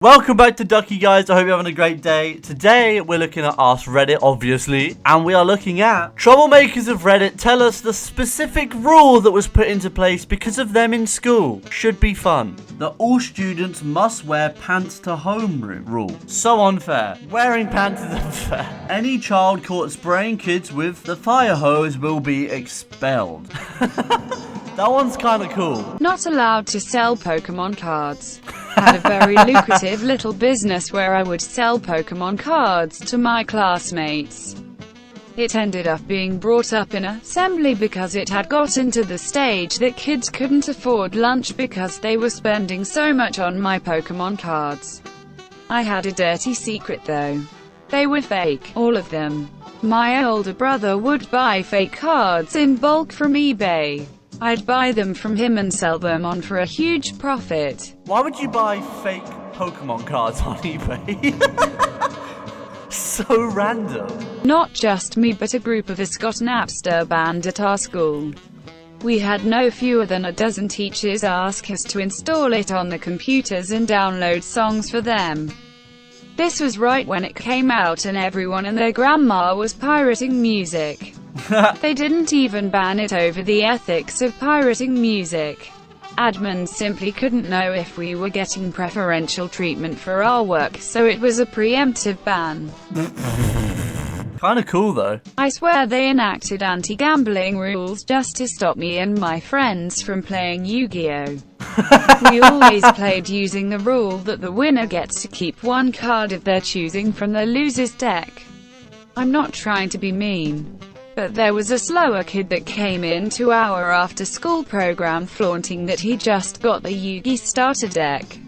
Welcome back to Ducky, guys. I hope you're having a great day. Today, we're looking at Askreddit, obviously, and we are looking at troublemakers of Reddit tell us the specific rule that was put into place because of them in school. Should be fun. That all students must wear pants to homeroom rule. So unfair. Wearing pants is unfair. Any child caught spraying kids with the fire hose will be expelled. That one's kind of cool. Not allowed to sell Pokemon cards. Had a very lucrative little business where I would sell Pokemon cards to my classmates. It ended up being brought up in assembly because it had gotten to the stage that kids couldn't afford lunch because they were spending so much on my Pokemon cards. I had a dirty secret though. They were fake, all of them. My older brother would buy fake cards in bulk from eBay. I'd buy them from him and sell them on for a huge profit. Why would you buy fake Pokemon cards on eBay? So random. Not just me but a group of us got Napster banned at our school. We had no fewer than a dozen teachers ask us to install it on the computers and download songs for them. This was right when it came out and everyone and their grandma was pirating music. They didn't even ban it over the ethics of pirating music. Admins simply couldn't know if we were getting preferential treatment for our work, so it was a preemptive ban. Kinda cool though. I swear they enacted anti-gambling rules just to stop me and my friends from playing Yu-Gi-Oh! We always played using the rule that the winner gets to keep one card of their choosing from the loser's deck. I'm not trying to be mean, but there was a slower kid that came into our after-school program flaunting that he just got the Yu-Gi starter deck.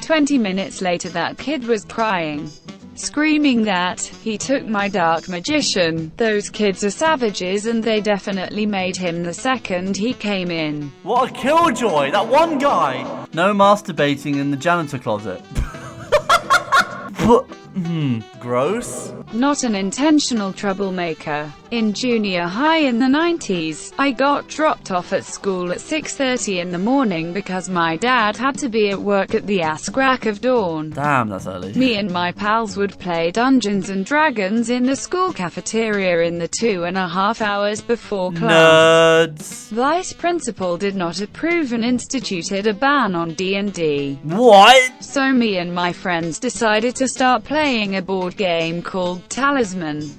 20 minutes later that kid was crying, screaming that he took my dark magician. Those kids are savages and they definitely made him the second he came in. What a killjoy, that one guy! No masturbating in the janitor closet. But, gross. Not an intentional troublemaker. In junior high in the 90s, I got dropped off at school at 6:30 in the morning because my dad had to be at work at the crack of dawn. Damn, that's early. Me and my pals would play Dungeons and Dragons in the school cafeteria in the 2.5 hours before class. Nerds. Vice principal did not approve and instituted a ban on D&D. What? So me and my friends decided to start playing a board game called Talisman.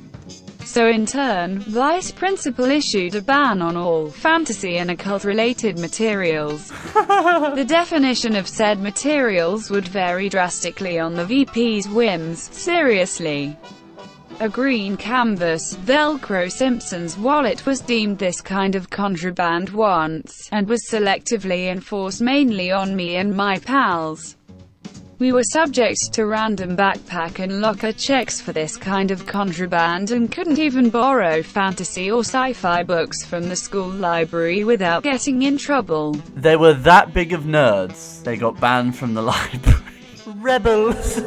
So in turn, Vice Principal issued a ban on all fantasy and occult-related materials. The definition of said materials would vary drastically on the VP's whims. Seriously. A green canvas, Velcro Simpson's wallet was deemed this kind of contraband once, and was selectively enforced mainly on me and my pals. We were subject to random backpack and locker checks for this kind of contraband and couldn't even borrow fantasy or sci-fi books from the school library without getting in trouble. They were that big of nerds, they got banned from the library. Rebels.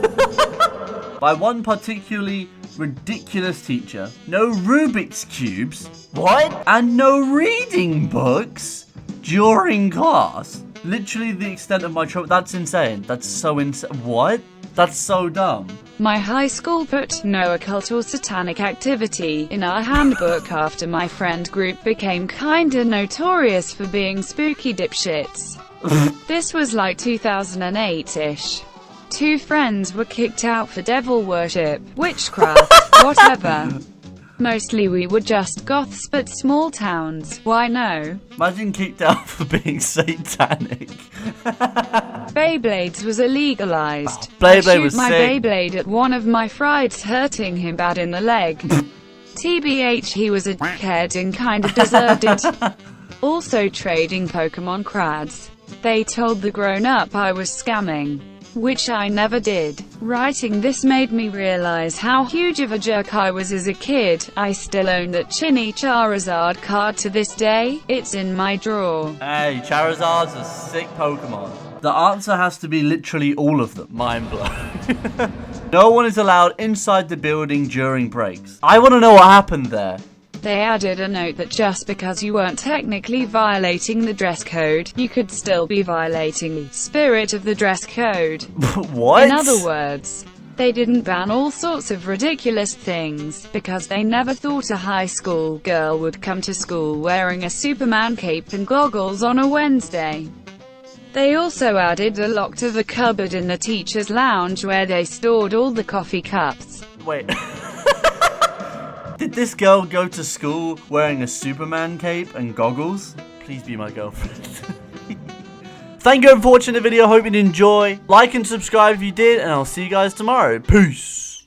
By one particularly ridiculous teacher. No Rubik's Cubes. What? And no reading books during class. Literally the extent of my trouble. That's insane. That's so insane. What? That's so dumb. My high school put no occult or satanic activity in our handbook after my friend group became kinda notorious for being spooky dipshits. This was like 2008-ish. 2 friends were kicked out for devil worship, witchcraft, whatever. Mostly we were just goths, but small towns, why no? Imagine kicked out for being satanic. Beyblades was illegalized. Beyblade was my sick. Beyblade at one of my friends, hurting him bad in the leg. TBH, he was a dickhead and kind of deserved it. Also trading Pokemon cards. They told the grown-up I was scamming, which I never did. Writing this made me realize how huge of a jerk I was as a kid. I still own that Chinny Charizard card to this day. It's in my drawer. Hey, Charizard's a sick Pokemon. The answer has to be literally all of them. Mind blown. No one is allowed inside the building during breaks. I want to know what happened there. They added a note that just because you weren't technically violating the dress code, you could still be violating the spirit of the dress code. What? In other words, they didn't ban all sorts of ridiculous things, because they never thought a high school girl would come to school wearing a Superman cape and goggles on a Wednesday. They also added a lock to the cupboard in the teacher's lounge where they stored all the coffee cups. Wait. Did this girl go to school wearing a Superman cape and goggles? Please be my girlfriend. Thank you for watching the video. Hope you did enjoy. Like and subscribe if you did, and I'll see you guys tomorrow. Peace.